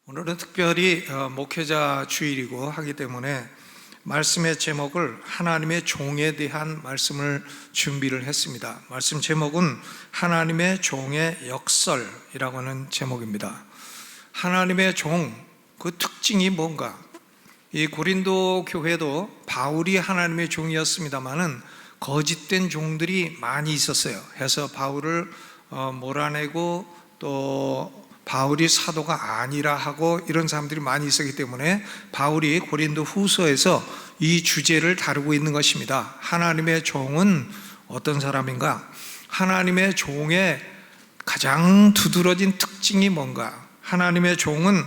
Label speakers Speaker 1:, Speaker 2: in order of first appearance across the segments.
Speaker 1: 오늘은 특별히 목회자 주일이고 하기 때문에 말씀의 제목을 하나님의 종에 대한 말씀을 준비를 했습니다. 말씀 제목은 하나님의 종의 역설이라고 하는 제목입니다. 하나님의 종, 그 특징이 뭔가? 이 고린도 교회도 바울이 하나님의 종이었습니다마는 거짓된 종들이 많이 있었어요. 해서 바울을 몰아내고 또 바울이 사도가 아니라 하고 이런 사람들이 많이 있었기 때문에 바울이 고린도 후서에서 이 주제를 다루고 있는 것입니다. 하나님의 종은 어떤 사람인가? 하나님의 종의 가장 두드러진 특징이 뭔가? 하나님의 종은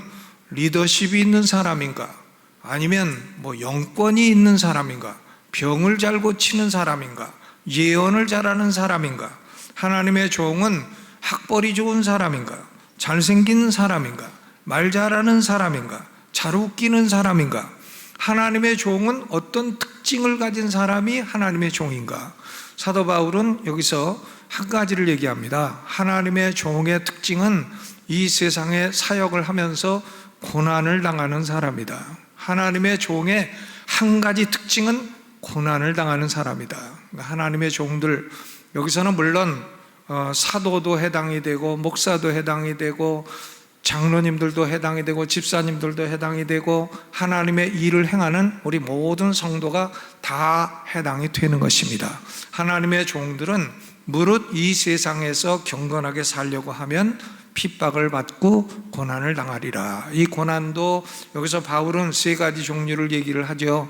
Speaker 1: 리더십이 있는 사람인가? 아니면 영권이 있는 사람인가? 병을 잘 고치는 사람인가? 예언을 잘하는 사람인가? 하나님의 종은 학벌이 좋은 사람인가? 잘생긴 사람인가? 말 잘하는 사람인가? 잘 웃기는 사람인가? 하나님의 종은 어떤 특징을 가진 사람이 하나님의 종인가? 사도 바울은 여기서 한 가지를 얘기합니다. 하나님의 종의 특징은 이 세상에 사역을 하면서 고난을 당하는 사람이다. 하나님의 종의 한 가지 특징은 고난을 당하는 사람이다. 하나님의 종들, 여기서는 물론 사도도 해당이 되고 목사도 해당이 되고 장로님들도 해당이 되고 집사님들도 해당이 되고 하나님의 일을 행하는 우리 모든 성도가 다 해당이 되는 것입니다. 하나님의 종들은 무릇 이 세상에서 경건하게 살려고 하면 핍박을 받고 고난을 당하리라. 이 고난도 여기서 바울은 세 가지 종류를 얘기를 하죠.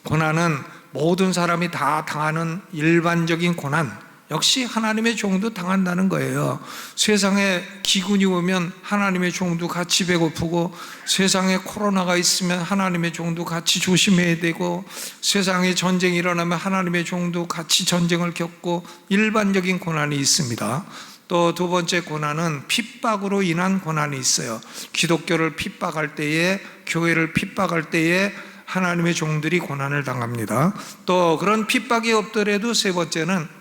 Speaker 1: 고난은 모든 사람이 다 당하는 일반적인 고난, 역시 하나님의 종도 당한다는 거예요. 세상에 기근이 오면 하나님의 종도 같이 배고프고, 세상에 코로나가 있으면 하나님의 종도 같이 조심해야 되고, 세상에 전쟁이 일어나면 하나님의 종도 같이 전쟁을 겪고, 일반적인 고난이 있습니다. 또 두 번째 고난은 핍박으로 인한 고난이 있어요. 기독교를 핍박할 때에, 교회를 핍박할 때에 하나님의 종들이 고난을 당합니다. 또 그런 핍박이 없더라도 세 번째는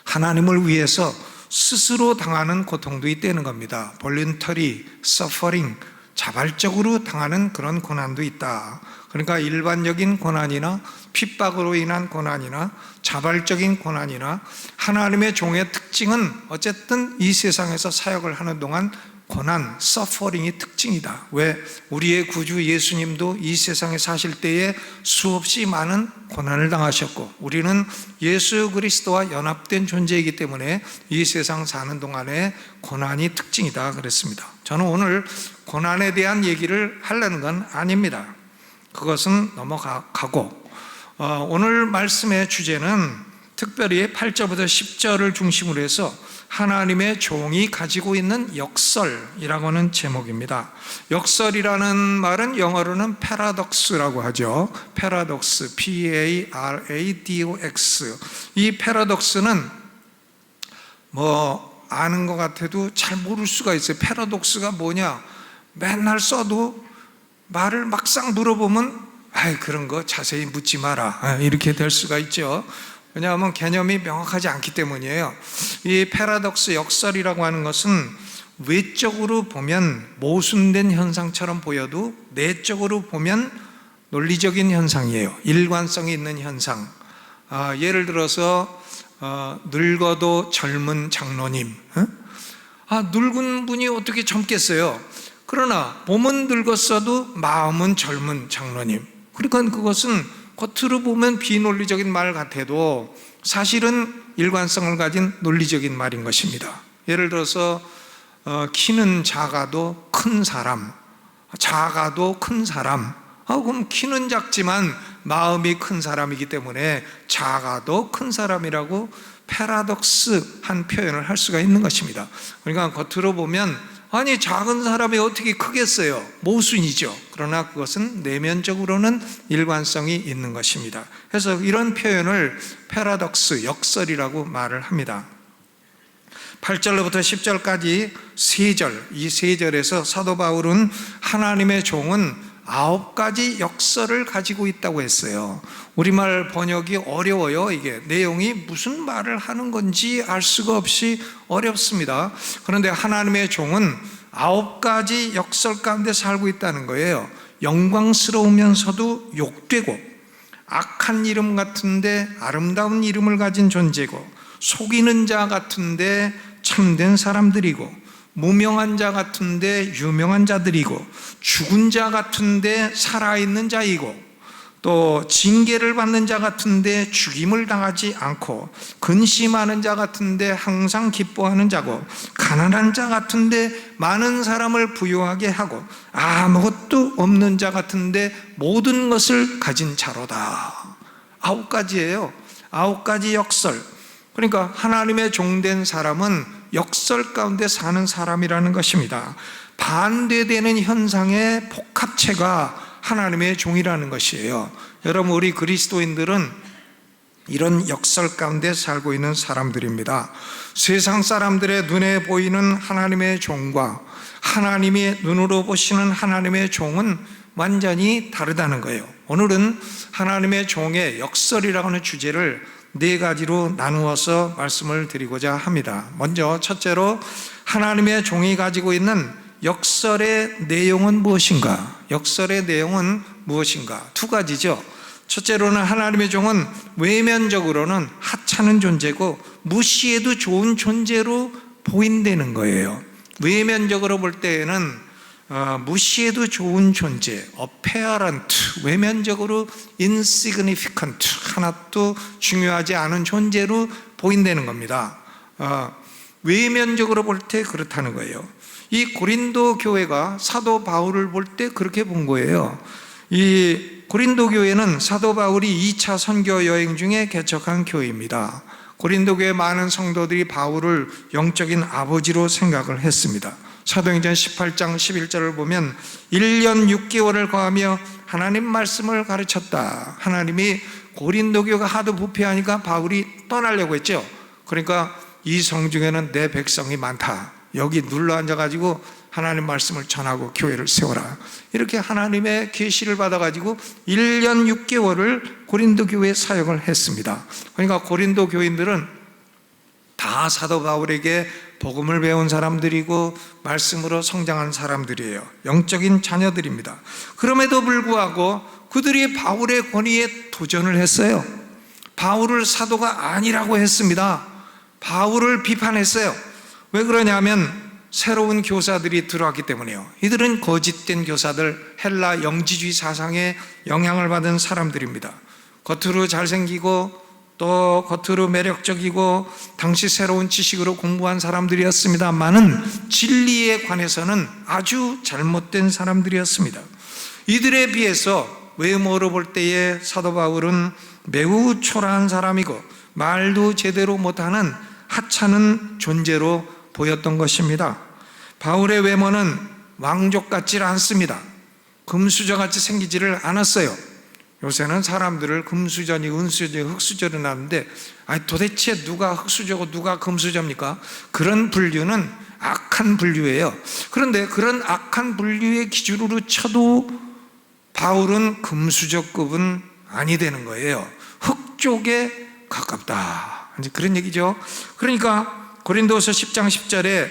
Speaker 1: 하나님을 위해서 스스로 당하는 고통도 있다는 겁니다. voluntary suffering, 자발적으로 당하는 그런 고난도 있다. 그러니까 일반적인 고난이나 핍박으로 인한 고난이나 자발적인 고난이나 하나님의 종의 특징은 어쨌든 이 세상에서 사역을 하는 동안 고난, 서퍼링이 특징이다. 왜? 우리의 구주 예수님도 이 세상에 사실 때에 수없이 많은 고난을 당하셨고, 우리는 예수 그리스도와 연합된 존재이기 때문에 이 세상 사는 동안에 고난이 특징이다 그랬습니다. 저는 오늘 고난에 대한 얘기를 하려는 건 아닙니다. 그것은 넘어가고 오늘 말씀의 주제는 특별히 8절부터 10절을 중심으로 해서 하나님의 종이 가지고 있는 역설이라고 하는 제목입니다. 역설이라는 말은 영어로는 패러독스라고 하죠. 패러독스, P-A-R-A-D-O-X. 이 패러독스는 아는 것 같아도 잘 모를 수가 있어요. 패러독스가 뭐냐? 맨날 써도 말을 막상 물어보면 그런 거 자세히 묻지 마라, 이렇게 될 수가 있죠. 왜냐하면 개념이 명확하지 않기 때문이에요. 이 패러독스, 역설이라고 하는 것은 외적으로 보면 모순된 현상처럼 보여도 내적으로 보면 논리적인 현상이에요. 일관성이 있는 현상. 예를 들어서 늙어도 젊은 장로님. 늙은 분이 어떻게 젊겠어요? 그러나 몸은 늙었어도 마음은 젊은 장로님. 그러니까 그것은 겉으로 보면 비논리적인 말 같아도 사실은 일관성을 가진 논리적인 말인 것입니다. 예를 들어서 키는 작아도 큰 사람, 작아도 큰 사람. 그럼 키는 작지만 마음이 큰 사람이기 때문에 작아도 큰 사람이라고 패러독스한 표현을 할 수가 있는 것입니다. 그러니까 겉으로 보면 작은 사람이 어떻게 크겠어요? 모순이죠. 그러나 그것은 내면적으로는 일관성이 있는 것입니다. 그래서 이런 표현을 패러독스, 역설이라고 말을 합니다. 8절로부터 10절까지 세 절, 이 세 절에서 사도 바울은 하나님의 종은 9가지 역설을 가지고 있다고 했어요. 우리말 번역이 어려워요. 이게 내용이 무슨 말을 하는 건지 알 수가 없이 어렵습니다. 그런데 하나님의 종은 9가지 역설 가운데 살고 있다는 거예요. 영광스러우면서도 욕되고, 악한 이름 같은데 아름다운 이름을 가진 존재고, 속이는 자 같은데 참된 사람들이고, 무명한 자 같은데 유명한 자들이고, 죽은 자 같은데 살아있는 자이고, 또 징계를 받는 자 같은데 죽임을 당하지 않고, 근심하는 자 같은데 항상 기뻐하는 자고, 가난한 자 같은데 많은 사람을 부유하게 하고, 아무것도 없는 자 같은데 모든 것을 가진 자로다. 9가지예요. 9가지 역설. 그러니까 하나님의 종된 사람은 역설 가운데 사는 사람이라는 것입니다. 반대되는 현상의 복합체가 하나님의 종이라는 것이에요. 여러분, 우리 그리스도인들은 이런 역설 가운데 살고 있는 사람들입니다. 세상 사람들의 눈에 보이는 하나님의 종과 하나님의 눈으로 보시는 하나님의 종은 완전히 다르다는 거예요. 오늘은 하나님의 종의 역설이라고 하는 주제를 4가지로 나누어서 말씀을 드리고자 합니다. 먼저 첫째로, 하나님의 종이 가지고 있는 역설의 내용은 무엇인가? 역설의 내용은 무엇인가? 2가지죠. 첫째로는 하나님의 종은 외면적으로는 하찮은 존재고 무시해도 좋은 존재로 보인다는 거예요. 외면적으로 볼 때에는 무시해도 좋은 존재, apparent, 외면적으로 insignificant, 하나도 중요하지 않은 존재로 보인다는 겁니다. 외면적으로 볼 때 그렇다는 거예요. 이 고린도 교회가 사도 바울을 볼 때 그렇게 본 거예요. 이 고린도 교회는 사도 바울이 2차 선교 여행 중에 개척한 교회입니다. 고린도 교회 많은 성도들이 바울을 영적인 아버지로 생각을 했습니다. 사도행전 18장 11절을 보면 1년 6개월을 거하며 하나님 말씀을 가르쳤다. 하나님이 고린도 교회가 하도 부패하니까 바울이 떠나려고 했죠. 그러니까 이 성중에는 내 백성이 많다. 여기 눌러 앉아가지고 하나님 말씀을 전하고 교회를 세워라. 이렇게 하나님의 계시를 받아가지고 1년 6개월을 고린도 교회에 사역을 했습니다. 그러니까 고린도 교인들은 다 사도 바울에게 복음을 배운 사람들이고 말씀으로 성장한 사람들이에요. 영적인 자녀들입니다. 그럼에도 불구하고 그들이 바울의 권위에 도전을 했어요. 바울을 사도가 아니라고 했습니다. 바울을 비판했어요. 왜 그러냐면 새로운 교사들이 들어왔기 때문이에요. 이들은 거짓된 교사들, 헬라 영지주의 사상에 영향을 받은 사람들입니다. 겉으로 잘생기고 또 겉으로 매력적이고 당시 새로운 지식으로 공부한 사람들이었습니다만은 진리에 관해서는 아주 잘못된 사람들이었습니다. 이들에 비해서 외모로 볼 때에 사도 바울은 매우 초라한 사람이고 말도 제대로 못하는 하찮은 존재로 보였던 것입니다. 바울의 외모는 왕족 같지 않습니다. 금수저같이 생기지를 않았어요. 요새는 사람들을 금수저니 은수저니 흑수저로 나누는데 도대체 누가 흑수저고 누가 금수저입니까? 그런 분류는 악한 분류예요. 그런데 그런 악한 분류의 기준으로 쳐도 바울은 금수저급은 아니 되는 거예요. 흑쪽에 가깝다. 이제 그런 얘기죠. 그러니까 고린도서 10장 10절에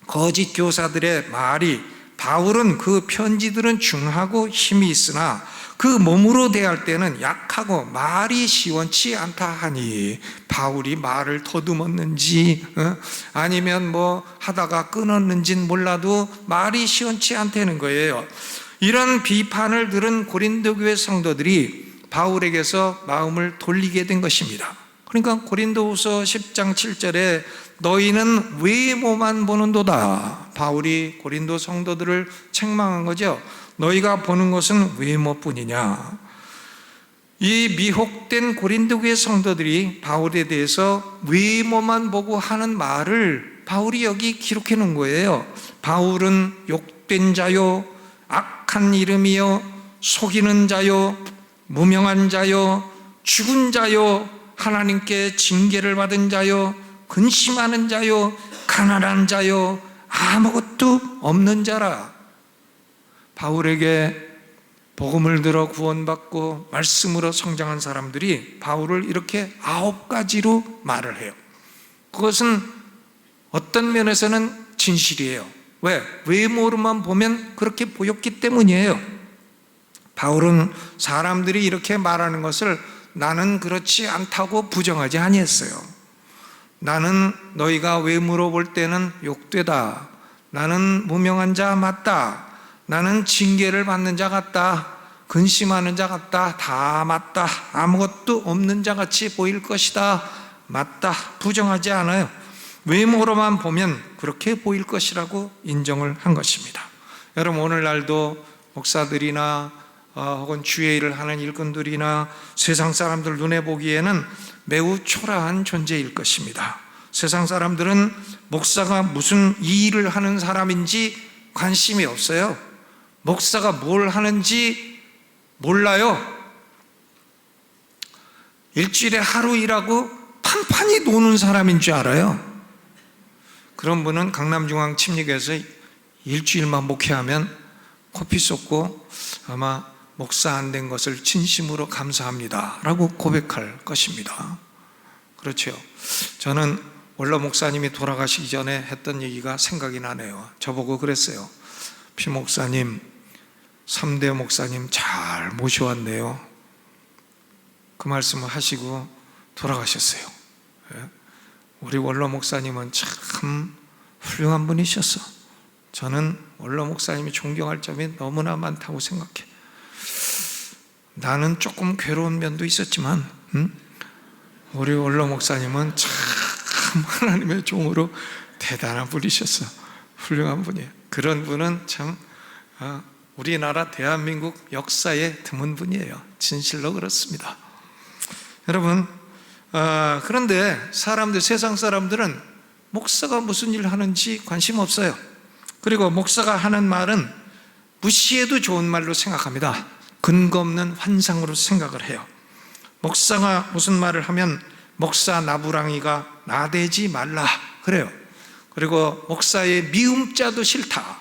Speaker 1: 거짓 교사들의 말이 바울은 그 편지들은 중하고 힘이 있으나 그 몸으로 대할 때는 약하고 말이 시원치 않다 하니, 바울이 말을 더듬었는지 아니면 뭐 하다가 끊었는지는 몰라도 말이 시원치 않다는 거예요. 이런 비판을 들은 고린도 교회 성도들이 바울에게서 마음을 돌리게 된 것입니다. 그러니까 고린도후서 10장 7절에 너희는 외모만 보는도다. 바울이 고린도 성도들을 책망한 거죠. 너희가 보는 것은 외모뿐이냐. 이 미혹된 고린도 교회 성도들이 바울에 대해서 외모만 보고 하는 말을 바울이 여기 기록해 놓은 거예요. 바울은 욕된 자요, 악한 이름이요, 속이는 자요, 무명한 자요, 죽은 자요, 하나님께 징계를 받은 자요, 근심하는 자요, 가난한 자요, 아무것도 없는 자라. 바울에게 복음을 들어 구원받고 말씀으로 성장한 사람들이 바울을 이렇게 9가지로 말을 해요. 그것은 어떤 면에서는 진실이에요. 왜? 외모로만 보면 그렇게 보였기 때문이에요. 바울은 사람들이 이렇게 말하는 것을 나는 그렇지 않다고 부정하지 아니했어요. 나는 너희가 외모로 볼 때는 욕되다, 나는 무명한 자 맞다, 나는 징계를 받는 자 같다, 근심하는 자 같다, 다 맞다, 아무것도 없는 자 같이 보일 것이다, 맞다, 부정하지 않아요. 외모로만 보면 그렇게 보일 것이라고 인정을 한 것입니다. 여러분, 오늘날도 목사들이나 혹은 주의 일을 하는 일꾼들이나 세상 사람들 눈에 보기에는 매우 초라한 존재일 것입니다. 세상 사람들은 목사가 무슨 일을 하는 사람인지 관심이 없어요. 목사가 뭘 하는지 몰라요. 일주일에 하루 일하고 판판히 노는 사람인 줄 알아요. 그런 분은 강남중앙 침례교회에서 일주일만 목회하면 코피 쏟고 아마 목사 안 된 것을 진심으로 감사합니다 라고 고백할 것입니다. 그렇죠. 저는 원로 목사님이 돌아가시기 전에 했던 얘기가 생각이 나네요. 저보고 그랬어요. 피 목사님, 3대 목사님 잘 모셔왔네요. 그 말씀을 하시고 돌아가셨어요. 우리 원로 목사님은 참 훌륭한 분이셨어. 저는 원로 목사님이 존경할 점이 너무나 많다고 생각해. 나는 조금 괴로운 면도 있었지만 우리 원로 목사님은 참 하나님의 종으로 대단한 분이셨어. 훌륭한 분이에요. 그런 분은 참 우리나라 대한민국 역사에 드문 분이에요. 진실로 그렇습니다. 여러분, 그런데 세상 사람들은 목사가 무슨 일을 하는지 관심 없어요. 그리고 목사가 하는 말은 무시해도 좋은 말로 생각합니다. 근거 없는 환상으로 생각을 해요. 목사가 무슨 말을 하면 목사 나부랑이가 나대지 말라 그래요. 그리고 목사의 미움자도 싫다.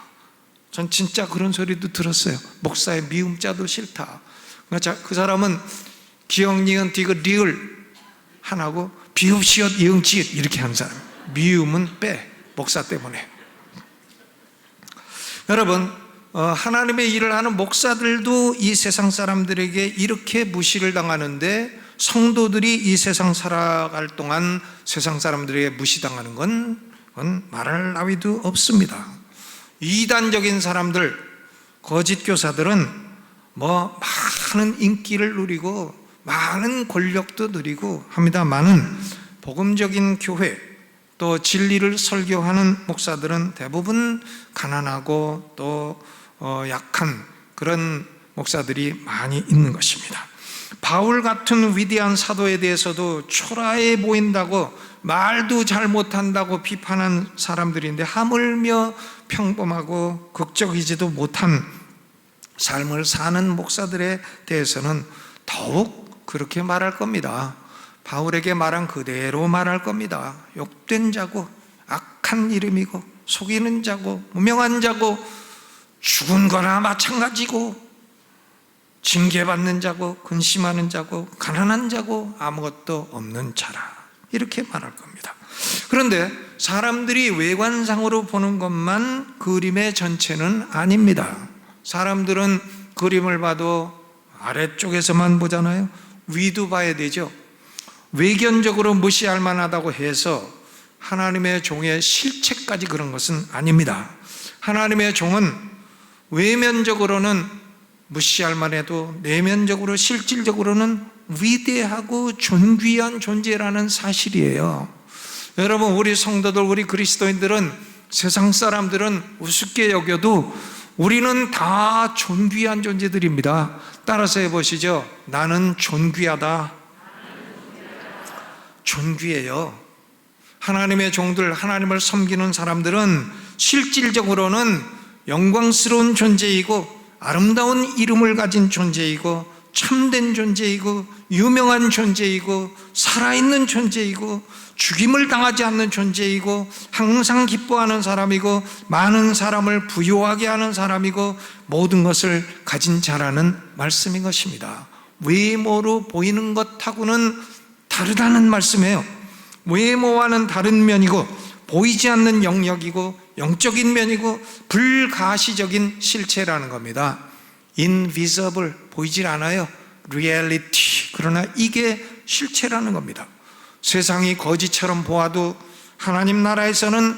Speaker 1: 전 진짜 그런 소리도 들었어요. 목사의 미움자도 싫다. 그 사람은 기역, 니은, 디귿, 리을 하나고 비읍, 시옷, 이응, 지읒 이렇게 하는 사람. 미움은 빼. 목사 때문에. 여러분, 하나님의 일을 하는 목사들도 이 세상 사람들에게 이렇게 무시를 당하는데 성도들이 이 세상 살아갈 동안 세상 사람들에게 무시당하는 건 말할 나위도 없습니다. 이단적인 사람들, 거짓 교사들은 많은 인기를 누리고 많은 권력도 누리고 합니다만은 복음적인 교회 또 진리를 설교하는 목사들은 대부분 가난하고 또 약한 그런 목사들이 많이 있는 것입니다. 바울 같은 위대한 사도에 대해서도 초라해 보인다고 말도 잘 못한다고 비판한 사람들인데 하물며 평범하고 극적이지도 못한 삶을 사는 목사들에 대해서는 더욱 그렇게 말할 겁니다. 바울에게 말한 그대로 말할 겁니다. 욕된 자고 악한 이름이고 속이는 자고 무명한 자고 죽은 거나 마찬가지고 징계받는 자고 근심하는 자고 가난한 자고 아무것도 없는 자라 이렇게 말할 겁니다. 그런데 사람들이 외관상으로 보는 것만 그림의 전체는 아닙니다. 사람들은 그림을 봐도 아래쪽에서만 보잖아요. 위도 봐야 되죠. 외견적으로 무시할 만하다고 해서 하나님의 종의 실체까지 그런 것은 아닙니다. 하나님의 종은 외면적으로는 무시할 만해도 내면적으로 실질적으로는 위대하고 존귀한 존재라는 사실이에요. 여러분, 우리 성도들, 우리 그리스도인들은 세상 사람들은 우습게 여겨도 우리는 다 존귀한 존재들입니다. 따라서 해보시죠. 나는 존귀하다. 존귀해요. 하나님의 종들, 하나님을 섬기는 사람들은 실질적으로는 영광스러운 존재이고 아름다운 이름을 가진 존재이고 참된 존재이고 유명한 존재이고 살아있는 존재이고 죽임을 당하지 않는 존재이고 항상 기뻐하는 사람이고 많은 사람을 부유하게 하는 사람이고 모든 것을 가진 자라는 말씀인 것입니다. 외모로 보이는 것하고는 다르다는 말씀이에요. 외모와는 다른 면이고 보이지 않는 영역이고 영적인 면이고 불가시적인 실체라는 겁니다. invisible, 보이질 않아요. reality, 그러나 이게 실체라는 겁니다. 세상이 거지처럼 보아도 하나님 나라에서는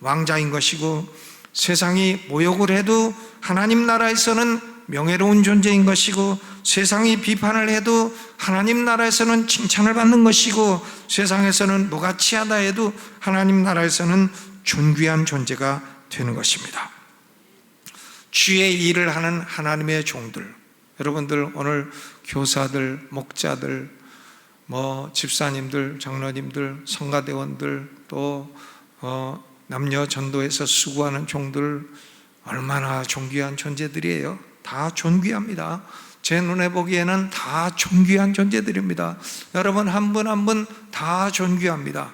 Speaker 1: 왕자인 것이고, 세상이 모욕을 해도 하나님 나라에서는 명예로운 존재인 것이고, 세상이 비판을 해도 하나님 나라에서는 칭찬을 받는 것이고, 세상에서는 무가치하다 해도 하나님 나라에서는 존귀한 존재가 되는 것입니다. 주의 일을 하는 하나님의 종들, 여러분들 오늘 교사들, 목자들, 집사님들, 장로님들, 성가대원들, 또 남녀 전도에서 수고하는 종들, 얼마나 존귀한 존재들이에요. 다 존귀합니다. 제 눈에 보기에는 다 존귀한 존재들입니다. 여러분 한 분 한 분 다 존귀합니다.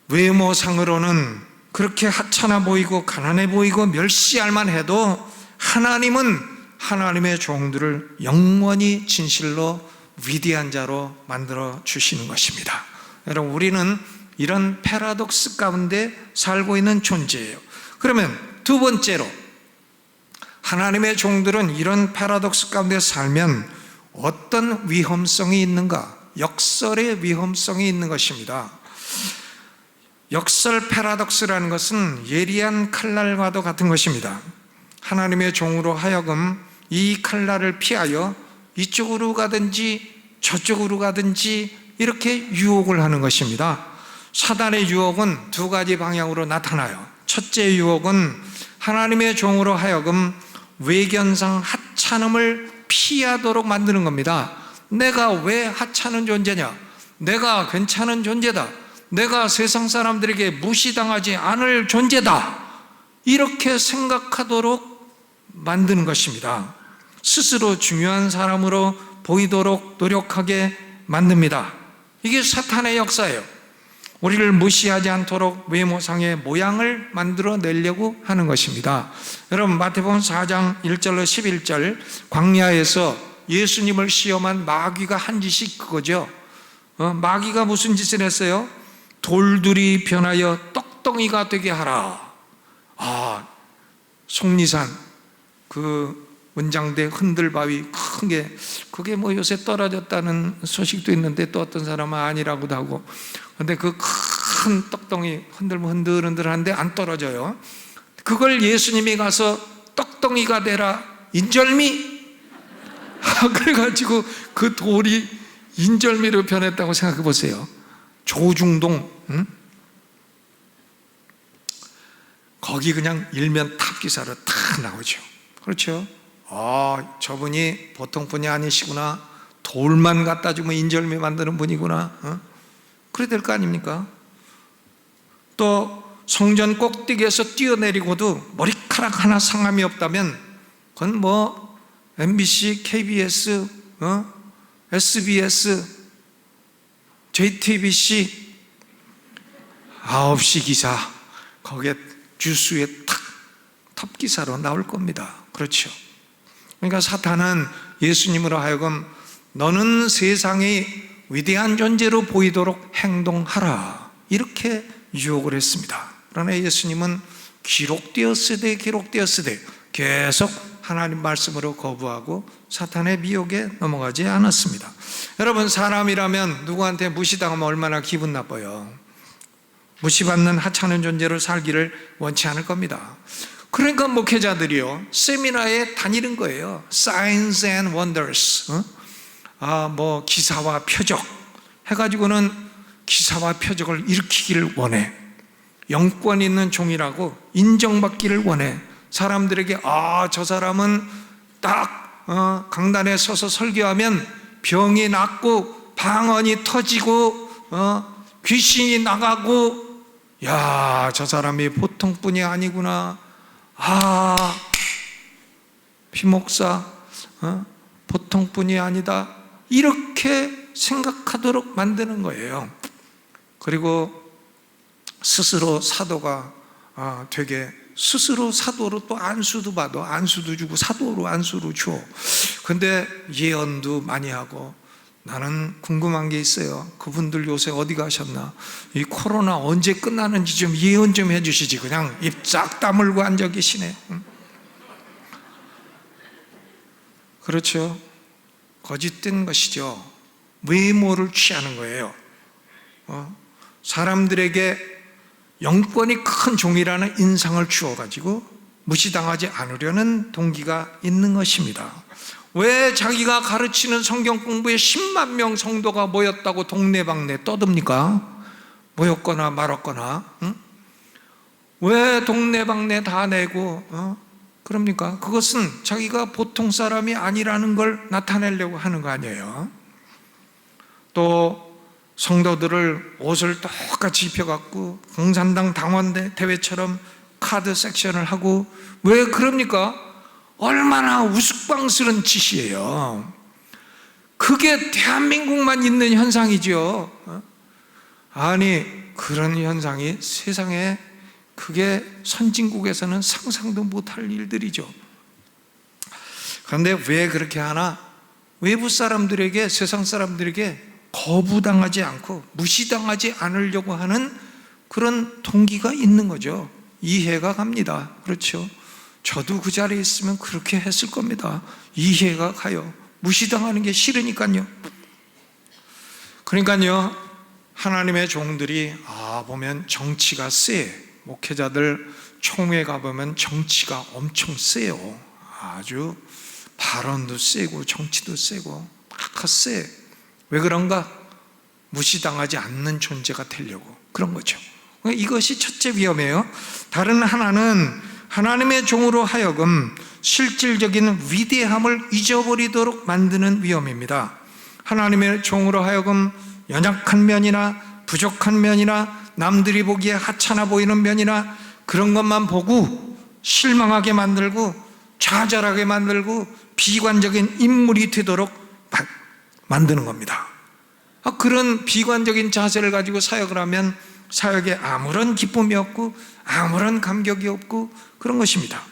Speaker 1: 외모상으로는 그렇게 하찮아 보이고 가난해 보이고 멸시할 만해도 하나님은 하나님의 종들을 영원히 진실로 위대한 자로 만들어 주시는 것입니다. 여러분, 우리는 이런 패러독스 가운데 살고 있는 존재예요. 그러면 두 번째로, 하나님의 종들은 이런 패러독스 가운데 살면 어떤 위험성이 있는가? 역설의 위험성이 있는 것입니다. 역설 패러독스라는 것은 예리한 칼날과도 같은 것입니다. 하나님의 종으로 하여금 이 칼날을 피하여 이쪽으로 가든지 저쪽으로 가든지 이렇게 유혹을 하는 것입니다. 사단의 유혹은 두 가지 방향으로 나타나요. 첫째 유혹은 하나님의 종으로 하여금 외견상 하찮음을 피하도록 만드는 겁니다. 내가 왜 하찮은 존재냐? 내가 괜찮은 존재다. 내가 세상 사람들에게 무시당하지 않을 존재다. 이렇게 생각하도록 만드는 것입니다. 스스로 중요한 사람으로 보이도록 노력하게 만듭니다. 이게 사탄의 역사예요. 우리를 무시하지 않도록 외모상의 모양을 만들어 내려고 하는 것입니다. 여러분, 마태복음 4장 1절로 11절, 광야에서 예수님을 시험한 마귀가 한 짓이 그거죠. 마귀가 무슨 짓을 했어요? 돌들이 변하여 떡덩이가 되게 하라. 속리산 그 원장대 흔들바위 큰 게, 그게 요새 떨어졌다는 소식도 있는데 또 어떤 사람은 아니라고도 하고, 근데 그 큰 떡덩이 흔들면 흔들흔들한데 안 떨어져요. 그걸 예수님이 가서 떡덩이가 되라 인절미, 그래가지고 그 돌이 인절미로 변했다고 생각해 보세요. 조중동, 거기 그냥 일면 탑기사로 탁 나오죠. 그렇죠? 저분이 보통 분이 아니시구나. 돌만 갖다 주면 인절미 만드는 분이구나. 그래야 될 거 아닙니까? 또 성전 꼭대기에서 뛰어내리고도 머리카락 하나 상함이 없다면 그건 MBC, KBS, SBS, JTBC 9시 기사, 거기에 주스에 탑 기사로 나올 겁니다. 그렇죠? 그러니까 사탄은 예수님으로 하여금 너는 세상의 위대한 존재로 보이도록 행동하라, 이렇게 유혹을 했습니다. 그러나 예수님은 기록되었으되 계속 하나님 말씀으로 거부하고 사탄의 미혹에 넘어가지 않았습니다. 여러분, 사람이라면 누구한테 무시당하면 얼마나 기분 나빠요. 무시받는 하찮은 존재로 살기를 원치 않을 겁니다. 그러니까 목회자들이요, 세미나에 다니는 거예요. Signs and Wonders, 기사와 표적 해가지고는 기사와 표적을 일으키기를 원해. 영권 있는 종이라고 인정받기를 원해. 사람들에게 저 사람은 딱 강단에 서서 설교하면 병이 낫고 방언이 터지고 귀신이 나가고, 저 사람이 보통 분이 아니구나. 피목사 보통 분이 아니다, 이렇게 생각하도록 만드는 거예요. 그리고 스스로 사도가 되게, 스스로 사도로 또 안수도 받아. 안수도 주고 사도로 안수로 줘. 근데 예언도 많이 하고 나는 궁금한 게 있어요. 그분들 요새 어디 가셨나? 이 코로나 언제 끝나는지 좀 예언 좀 해주시지. 그냥 입 싹 다물고 앉아 계시네. 그렇죠? 거짓된 것이죠. 외모를 취하는 거예요. 사람들에게 영권이 큰 종이라는 인상을 주어가지고 무시당하지 않으려는 동기가 있는 것입니다. 왜 자기가 가르치는 성경 공부에 10만 명 성도가 모였다고 동네방네 떠듭니까? 모였거나 말았거나. 왜 동네방네 다 내고 그럽니까? 그것은 자기가 보통 사람이 아니라는 걸 나타내려고 하는 거 아니에요. 또 성도들을 옷을 똑같이 입혀갖고 공산당 당원대회처럼 카드 섹션을 하고, 왜 그럽니까? 얼마나 우스꽝스러운 짓이에요. 그게 대한민국만 있는 현상이죠. 아니, 그런 현상이 세상에, 그게 선진국에서는 상상도 못할 일들이죠. 그런데 왜 그렇게 하나? 외부 사람들에게, 세상 사람들에게 거부당하지 않고 무시당하지 않으려고 하는 그런 동기가 있는 거죠. 이해가 갑니다. 그렇죠? 저도 그 자리에 있으면 그렇게 했을 겁니다. 이해가 가요. 무시당하는 게 싫으니까요. 그러니까요, 하나님의 종들이 보면 정치가 세. 목회자들 총회 가보면 정치가 엄청 세요. 아주 발언도 세고 정치도 세고 막 세. 왜 그런가? 무시당하지 않는 존재가 되려고 그런 거죠. 이것이 첫째 위험이에요. 다른 하나는 하나님의 종으로 하여금 실질적인 위대함을 잊어버리도록 만드는 위험입니다. 하나님의 종으로 하여금 연약한 면이나 부족한 면이나 남들이 보기에 하찮아 보이는 면이나 그런 것만 보고 실망하게 만들고 좌절하게 만들고 비관적인 인물이 되도록 만드는 겁니다. 그런 비관적인 자세를 가지고 사역을 하면 사역에 아무런 기쁨이 없고 아무런 감격이 없고 그런 것입니다.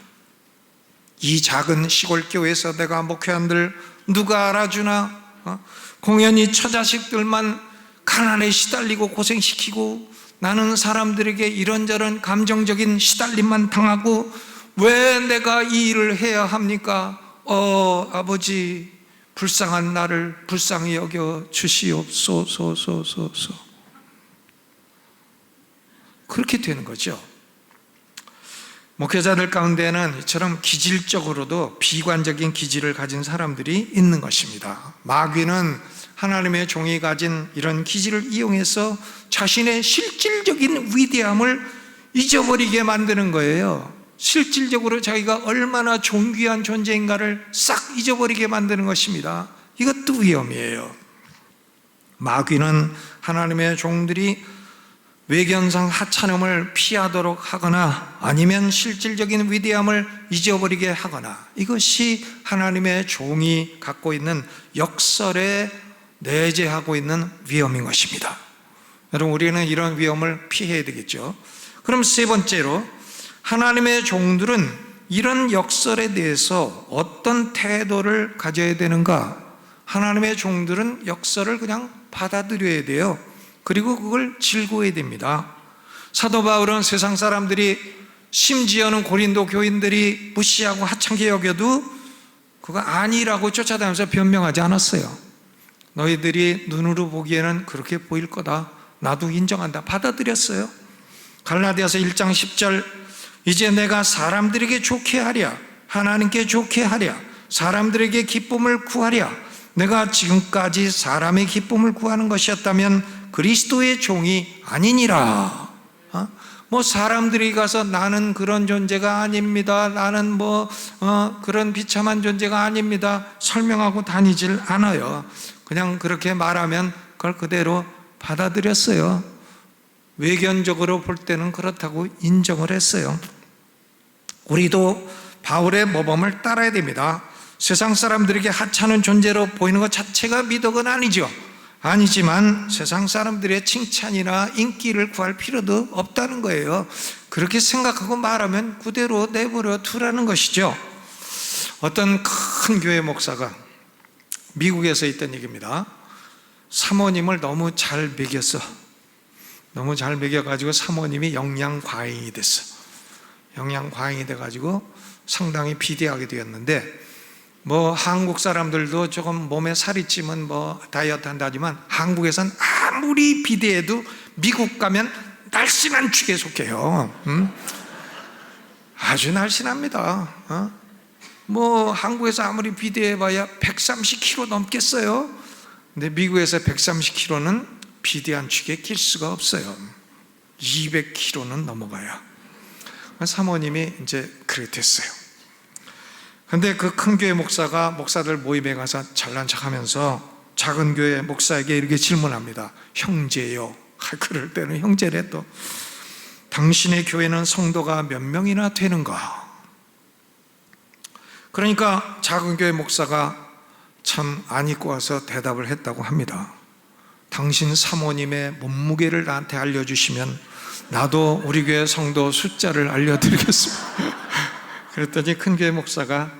Speaker 1: 이 작은 시골 교회에서 내가 목회한들 누가 알아주나? 공연히 처자식들만 가난에 시달리고 고생시키고 나는 사람들에게 이런저런 감정적인 시달림만 당하고 왜 내가 이 일을 해야 합니까? 아버지, 불쌍한 나를 불쌍히 여겨 주시옵소서. 그렇게 되는 거죠. 목회자들 가운데는 이처럼 기질적으로도 비관적인 기질을 가진 사람들이 있는 것입니다. 마귀는 하나님의 종이 가진 이런 기질을 이용해서 자신의 실질적인 위대함을 잊어버리게 만드는 거예요. 실질적으로 자기가 얼마나 존귀한 존재인가를 싹 잊어버리게 만드는 것입니다. 이것도 위험이에요. 마귀는 하나님의 종들이 외견상 하찮음을 피하도록 하거나 아니면 실질적인 위대함을 잊어버리게 하거나, 이것이 하나님의 종이 갖고 있는 역설에 내재하고 있는 위험인 것입니다. 여러분, 우리는 이런 위험을 피해야 되겠죠. 그럼 세 번째로, 하나님의 종들은 이런 역설에 대해서 어떤 태도를 가져야 되는가? 하나님의 종들은 역설을 그냥 받아들여야 돼요. 그리고 그걸 즐거워야 됩니다. 사도 바울은 세상 사람들이, 심지어는 고린도 교인들이 무시하고 하찮게 여겨도 그거 아니라고 쫓아다니면서 변명하지 않았어요. 너희들이 눈으로 보기에는 그렇게 보일 거다, 나도 인정한다, 받아들였어요. 갈라디아서 1장 10절, 이제 내가 사람들에게 좋게 하랴, 하나님께 좋게 하랴, 사람들에게 기쁨을 구하랴. 내가 지금까지 사람의 기쁨을 구하는 것이었다면 그리스도의 종이 아니니라. 사람들이 가서 나는 그런 존재가 아닙니다, 나는 그런 비참한 존재가 아닙니다 설명하고 다니질 않아요. 그냥 그렇게 말하면 그걸 그대로 받아들였어요. 외견적으로 볼 때는 그렇다고 인정을 했어요. 우리도 바울의 모범을 따라야 됩니다. 세상 사람들에게 하찮은 존재로 보이는 것 자체가 미덕은 아니죠. 아니지만 세상 사람들의 칭찬이나 인기를 구할 필요도 없다는 거예요. 그렇게 생각하고 말하면 그대로 내버려 두라는 것이죠. 어떤 큰 교회 목사가, 미국에서 있던 얘기입니다. 사모님을 너무 잘 먹였어. 너무 잘 먹여가지고 사모님이 영양과잉이 됐어. 영양과잉이 돼가지고 상당히 비대하게 되었는데, 한국 사람들도 조금 몸에 살이 찌면 다이어트 한다지만 한국에선 아무리 비대해도 미국 가면 날씬한 축에 속해요. 아주 날씬합니다. 한국에서 아무리 비대해봐야 130kg 넘겠어요. 근데 미국에서 130kg는 비대한 축에 낄 수가 없어요. 200kg는 넘어가요. 사모님이 이제 그렇게 됐어요. 근데 그 큰 교회 목사가 목사들 모임에 가서 잘난 척하면서 작은 교회 목사에게 이렇게 질문합니다. 형제요. 그럴 때는 형제래. 또 당신의 교회는 성도가 몇 명이나 되는가? 그러니까 작은 교회 목사가 참 안 입고 와서 대답을 했다고 합니다. 당신 사모님의 몸무게를 나한테 알려주시면 나도 우리 교회 성도 숫자를 알려드리겠습니다. 그랬더니 큰 교회 목사가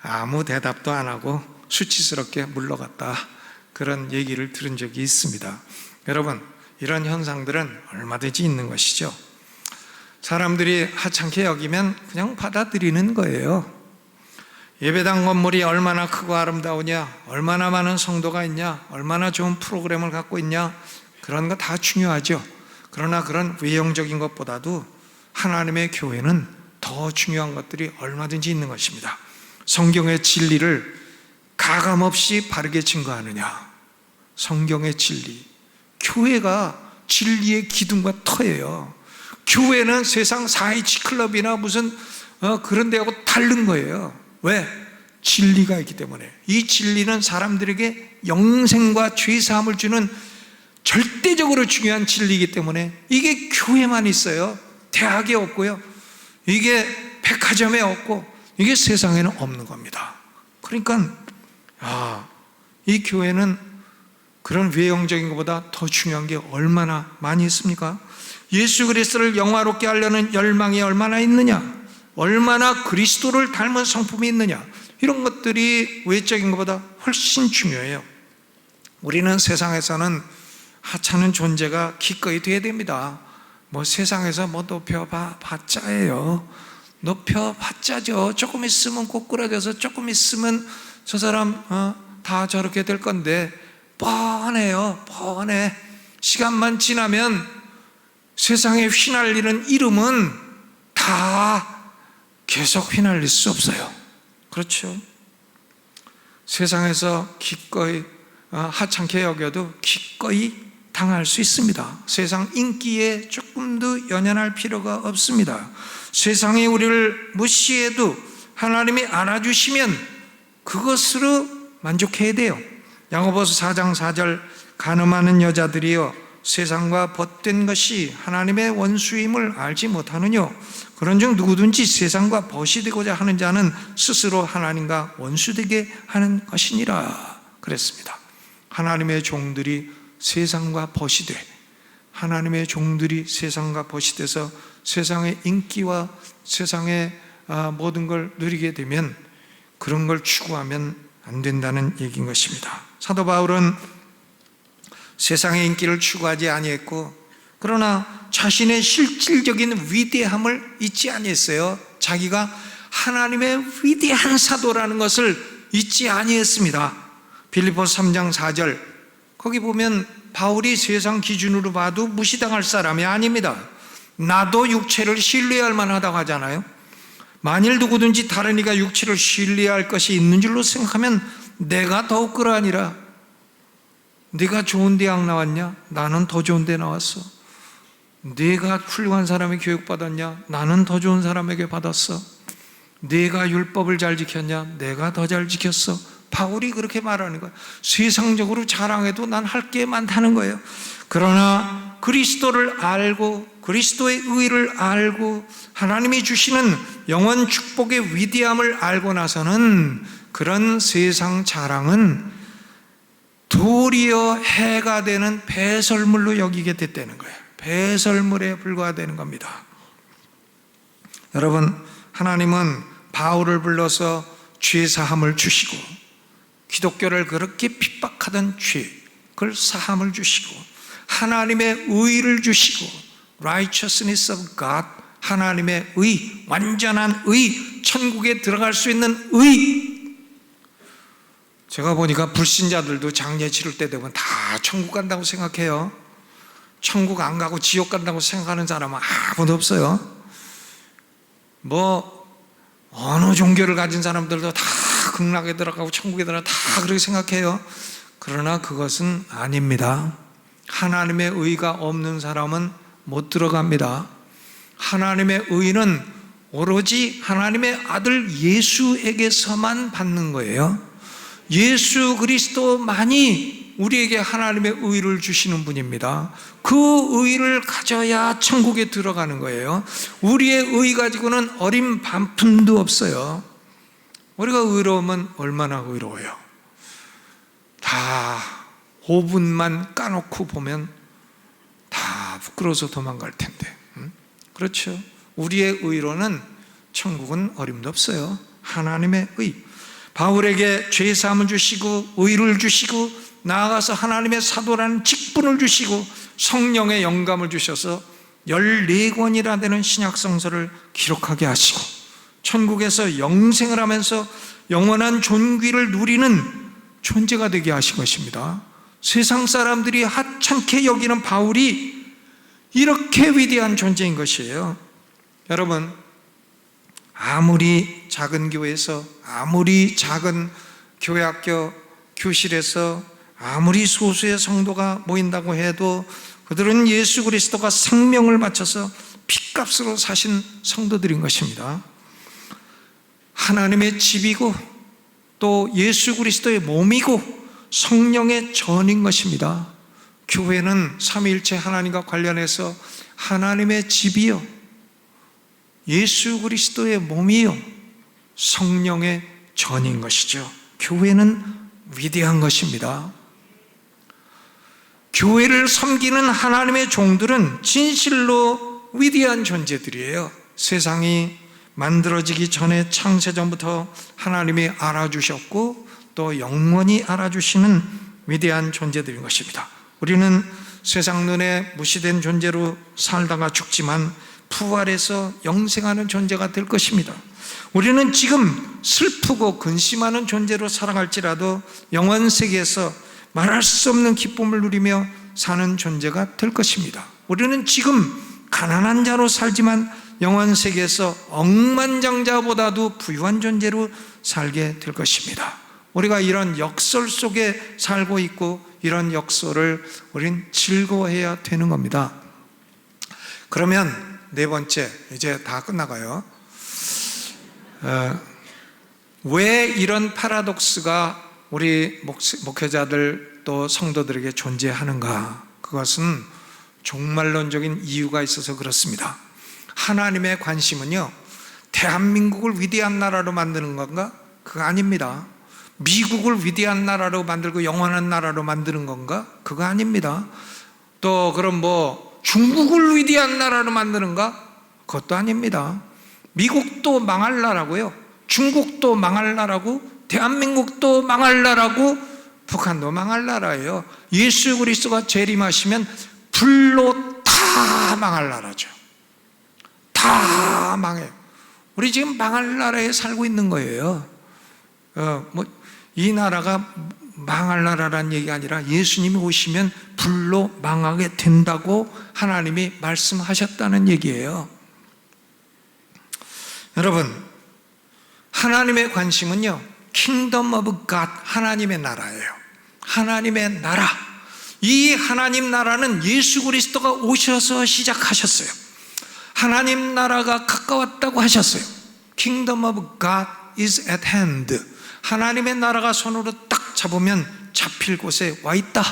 Speaker 1: 아무 대답도 안 하고 수치스럽게 물러갔다, 그런 얘기를 들은 적이 있습니다. 여러분, 이런 현상들은 얼마든지 있는 것이죠. 사람들이 하찮게 여기면 그냥 받아들이는 거예요. 예배당 건물이 얼마나 크고 아름다우냐, 얼마나 많은 성도가 있냐, 얼마나 좋은 프로그램을 갖고 있냐, 그런 거 다 중요하죠. 그러나 그런 외형적인 것보다도 하나님의 교회는 더 중요한 것들이 얼마든지 있는 것입니다. 성경의 진리를 가감없이 바르게 증거하느냐, 성경의 진리, 교회가 진리의 기둥과 터예요. 교회는 세상 4H 클럽이나 무슨 그런 데하고 다른 거예요. 왜? 진리가 있기 때문에. 이 진리는 사람들에게 영생과 죄사함을 주는 절대적으로 중요한 진리이기 때문에 이게 교회만 있어요. 대학에 없고요, 이게 백화점에 없고, 이게 세상에는 없는 겁니다. 그러니까 이 교회는 그런 외형적인 것보다 더 중요한 게 얼마나 많이 있습니까? 예수 그리스도를 영화롭게 하려는 열망이 얼마나 있느냐, 얼마나 그리스도를 닮은 성품이 있느냐, 이런 것들이 외적인 것보다 훨씬 중요해요. 우리는 세상에서는 하찮은 존재가 기꺼이 돼야 됩니다. 세상에서 높여봤자예요. 높여봤자죠. 조금 있으면 꼬꾸라져서 조금 있으면 저 사람 다 저렇게 될 건데, 뻔해요. 뻔해. 시간만 지나면 세상에 휘날리는 이름은 다 계속 휘날릴 수 없어요. 그렇죠? 세상에서 기꺼이 하찮게 여겨도 기꺼이 당할 수 있습니다. 세상 인기에 조금도 연연할 필요가 없습니다. 세상이 우리를 무시해도 하나님이 안아주시면 그것으로 만족해야 돼요. 야고보서 4장 4절, 간음하는 여자들이여 세상과 벗된 것이 하나님의 원수임을 알지 못하느뇨. 그런즉 누구든지 세상과 벗이 되고자 하는 자는 스스로 하나님과 원수되게 하는 것이니라 그랬습니다. 하나님의 종들이 세상과 벗이 돼, 하나님의 종들이 세상과 벗이 돼서 세상의 인기와 세상의 모든 걸 누리게 되면 그런 걸 추구하면 안 된다는 얘기인 것입니다. 사도 바울은 세상의 인기를 추구하지 아니했고, 그러나 자신의 실질적인 위대함을 잊지 아니했어요. 자기가 하나님의 위대한 사도라는 것을 잊지 아니했습니다. 빌립보서 3장 4절, 거기 보면 바울이 세상 기준으로 봐도 무시당할 사람이 아닙니다. 나도 육체를 신뢰할 만하다고 하잖아요. 만일 누구든지 다른 이가 육체를 신뢰할 것이 있는 줄로 생각하면 내가 더욱 그러하니라. 네가 좋은 대학 나왔냐? 나는 더 좋은 데 나왔어. 네가 훌륭한 사람이 교육받았냐? 나는 더 좋은 사람에게 받았어. 네가 율법을 잘 지켰냐? 내가 더 잘 지켰어. 바울이 그렇게 말하는 거예요. 세상적으로 자랑해도 난 할 게 많다는 거예요. 그러나 그리스도를 알고 그리스도의 의를 알고 하나님이 주시는 영원 축복의 위대함을 알고 나서는 그런 세상 자랑은 도리어 해가 되는 배설물로 여기게 됐다는 거예요. 배설물에 불과되는 겁니다. 여러분, 하나님은 바울을 불러서 죄사함을 주시고 기독교를 그렇게 핍박하던 죄, 그걸 사함을 주시고 하나님의 의를 주시고 righteousness of God, 하나님의 의, 완전한 의, 천국에 들어갈 수 있는 의. 제가 보니까 불신자들도 장례 치를 때 되면 다 천국 간다고 생각해요. 천국 안 가고 지옥 간다고 생각하는 사람은 아무도 없어요. 어느 종교를 가진 사람들도 다 극락에 들어가고 천국에 들어가고 다 그렇게 생각해요. 그러나 그것은 아닙니다. 하나님의 의가 없는 사람은 못 들어갑니다. 하나님의 의는 오로지 하나님의 아들 예수에게서만 받는 거예요. 예수 그리스도만이 우리에게 하나님의 의를 주시는 분입니다. 그 의를 가져야 천국에 들어가는 거예요. 우리의 의 가지고는 어린 반푼도 없어요. 우리가 의로우면 얼마나 의로워요. 다 5분만 까놓고 보면 다 부끄러워서 도망갈 텐데. 그렇죠. 우리의 의로는 천국은 어림도 없어요. 하나님의 의. 바울에게 죄사함을 주시고 의를 주시고 나아가서 하나님의 사도라는 직분을 주시고 성령의 영감을 주셔서 14권이나 되는 신약성서를 기록하게 하시고 천국에서 영생을 하면서 영원한 존귀를 누리는 존재가 되게 하신 것입니다. 세상 사람들이 하찮게 여기는 바울이 이렇게 위대한 존재인 것이에요. 여러분, 아무리 작은 교회에서, 아무리 작은 교회학교 교실에서 아무리 소수의 성도가 모인다고 해도 그들은 예수 그리스도가 생명을 바쳐서 핏값으로 사신 성도들인 것입니다. 하나님의 집이고 또 예수 그리스도의 몸이고 성령의 전인 것입니다. 교회는 삼위일체 하나님과 관련해서 하나님의 집이요, 예수 그리스도의 몸이요, 성령의 전인 것이죠. 교회는 위대한 것입니다. 교회를 섬기는 하나님의 종들은 진실로 위대한 존재들이에요. 세상이 만들어지기 전에 창세전부터 하나님이 알아주셨고 또 영원히 알아주시는 위대한 존재들인 것입니다. 우리는 세상 눈에 무시된 존재로 살다가 죽지만 부활해서 영생하는 존재가 될 것입니다. 우리는 지금 슬프고 근심하는 존재로 살아갈지라도 영원 세계에서 말할 수 없는 기쁨을 누리며 사는 존재가 될 것입니다. 우리는 지금 가난한 자로 살지만 영원 세계에서 억만장자보다도 부유한 존재로 살게 될 것입니다. 우리가 이런 역설 속에 살고 있고 이런 역설을 우린 즐거워해야 되는 겁니다. 그러면 네 번째, 이제 다 끝나가요. 왜 이런 파라독스가 우리 목회자들 또 성도들에게 존재하는가? 그것은 종말론적인 이유가 있어서 그렇습니다. 하나님의 관심은요, 대한민국을 위대한 나라로 만드는 건가? 그거 아닙니다. 미국을 위대한 나라로 만들고 영원한 나라로 만드는 건가? 그거 아닙니다. 또 그럼 중국을 위대한 나라로 만드는가? 그것도 아닙니다. 미국도 망할 나라고요, 중국도 망할 나라고, 대한민국도 망할 나라고, 북한도 망할 나라예요. 예수 그리스도가 재림하시면 불로 다 망할 나라죠. 다 망해요. 우리 지금 망할 나라에 살고 있는 거예요. 이 나라가 망할 나라라는 얘기가 아니라 예수님이 오시면 불로 망하게 된다고 하나님이 말씀하셨다는 얘기예요. 여러분, 하나님의 관심은요, 킹덤 오브 갓, 하나님의 나라예요. 하나님의 나라. 이 하나님 나라는 예수 그리스도가 오셔서 시작하셨어요. 하나님 나라가 가까웠다고 하셨어요. Kingdom of God is at hand. 하나님의 나라가 손으로 딱 잡으면 잡힐 곳에 와 있다.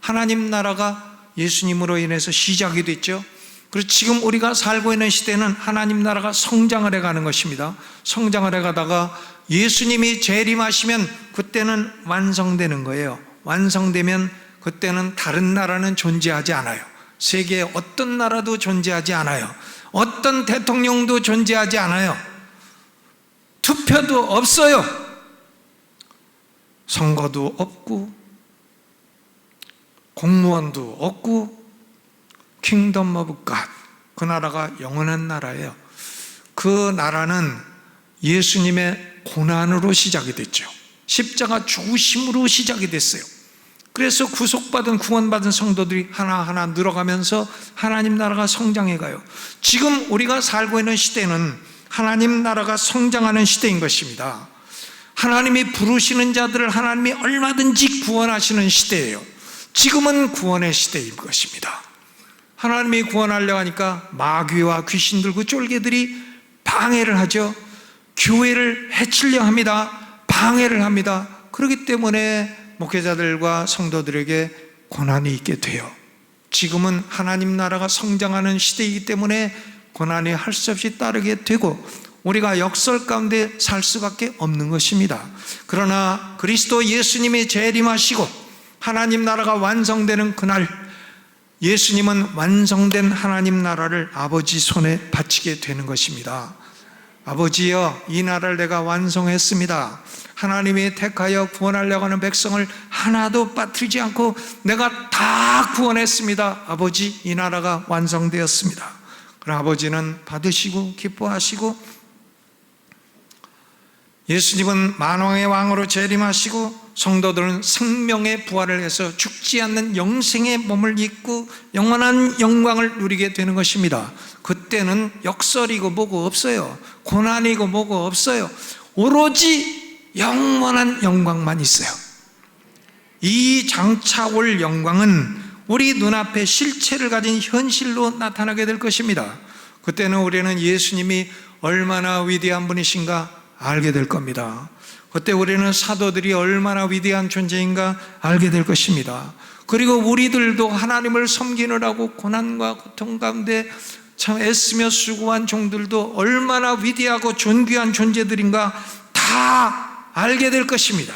Speaker 1: 하나님 나라가 예수님으로 인해서 시작이 됐죠. 그리고 지금 우리가 살고 있는 시대는 하나님 나라가 성장을 해가는 것입니다. 성장을 해가다가 예수님이 재림하시면 그때는 완성되는 거예요. 완성되면 그때는 다른 나라는 존재하지 않아요. 세계에 어떤 나라도 존재하지 않아요. 어떤 대통령도 존재하지 않아요. 투표도 없어요. 선거도 없고 공무원도 없고 킹덤 오브 갓, 그 나라가 영원한 나라예요. 그 나라는 예수님의 고난으로 시작이 됐죠. 십자가 죽으심으로 시작이 됐어요. 그래서 구속받은 구원받은 성도들이 하나하나 늘어가면서 하나님 나라가 성장해가요. 지금 우리가 살고 있는 시대는 하나님 나라가 성장하는 시대인 것입니다. 하나님이 부르시는 자들을 하나님이 얼마든지 구원하시는 시대예요. 지금은 구원의 시대인 것입니다. 하나님이 구원하려고 하니까 마귀와 귀신들, 그 쫄개들이 방해를 하죠. 교회를 해치려 합니다. 방해를 합니다. 그렇기 때문에 목회자들과 성도들에게 고난이 있게 돼요. 지금은 하나님 나라가 성장하는 시대이기 때문에 고난이 할 수 없이 따르게 되고 우리가 역설 가운데 살 수밖에 없는 것입니다. 그러나 그리스도 예수님이 재림하시고 하나님 나라가 완성되는 그날, 예수님은 완성된 하나님 나라를 아버지 손에 바치게 되는 것입니다. 아버지여, 이 나라를 내가 완성했습니다. 하나님이 택하여 구원하려고 하는 백성을 하나도 빠뜨리지 않고 내가 다 구원했습니다. 아버지, 이 나라가 완성되었습니다. 그럼 아버지는 받으시고 기뻐하시고, 예수님은 만왕의 왕으로 재림하시고 성도들은 생명의 부활을 해서 죽지 않는 영생의 몸을 입고 영원한 영광을 누리게 되는 것입니다. 그때는 역설이고 뭐고 없어요. 고난이고 뭐고 없어요. 오로지 영원한 영광만 있어요. 이 장차 올 영광은 우리 눈앞에 실체를 가진 현실로 나타나게 될 것입니다. 그때는 우리는 예수님이 얼마나 위대한 분이신가 알게 될 겁니다. 그때 우리는 사도들이 얼마나 위대한 존재인가 알게 될 것입니다. 그리고 우리들도 하나님을 섬기느라고 고난과 고통 가운데 참 애쓰며 수고한 종들도 얼마나 위대하고 존귀한 존재들인가 다 알게 될 것입니다.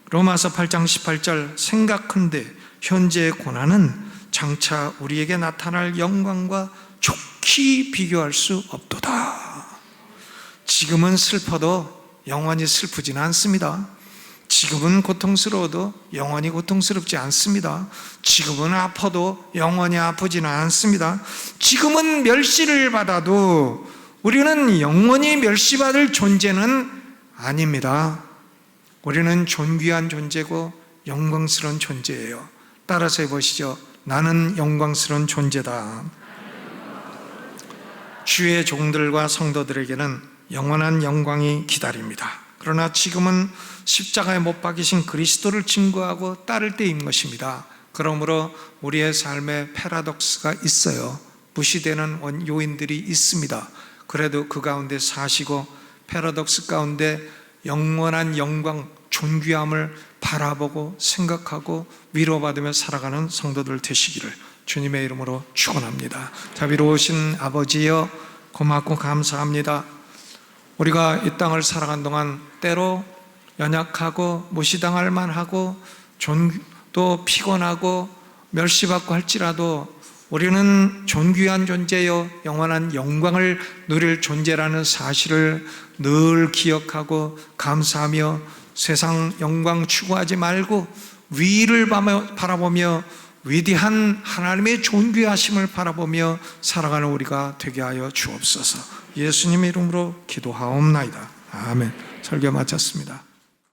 Speaker 1: 로마서 8장 18절, 생각한데 현재의 고난은 장차 우리에게 나타날 영광과 좋게 비교할 수 없도다. 지금은 슬퍼도 영원히 슬프지는 않습니다. 지금은 고통스러워도 영원히 고통스럽지 않습니다. 지금은 아파도 영원히 아프지는 않습니다. 지금은 멸시를 받아도 우리는 영원히 멸시받을 존재는 아닙니다. 우리는 존귀한 존재고 영광스러운 존재예요. 따라서 해보시죠. 나는 영광스러운 존재다. 주의 종들과 성도들에게는 영원한 영광이 기다립니다. 그러나 지금은 십자가에 못 박이신 그리스도를 증거하고 따를 때인 것입니다. 그러므로 우리의 삶에 패러독스가 있어요. 무시되는 요인들이 있습니다. 그래도 그 가운데 사시고 패러독스 가운데 영원한 영광, 존귀함을 바라보고 생각하고 위로받으며 살아가는 성도들 되시기를 주님의 이름으로 축원합니다. 자비로우신 아버지여, 고맙고 감사합니다. 우리가 이 땅을 살아간 동안 때로 연약하고 무시당할 만하고 또 피곤하고 멸시받고 할지라도 우리는 존귀한 존재요 영원한 영광을 누릴 존재라는 사실을 늘 기억하고 감사하며 세상 영광 추구하지 말고 위를 바라보며 위대한 하나님의 존귀하심을 바라보며 살아가는 우리가 되게 하여 주옵소서. 예수님의 이름으로 기도하옵나이다. 아멘. 설교 마쳤습니다.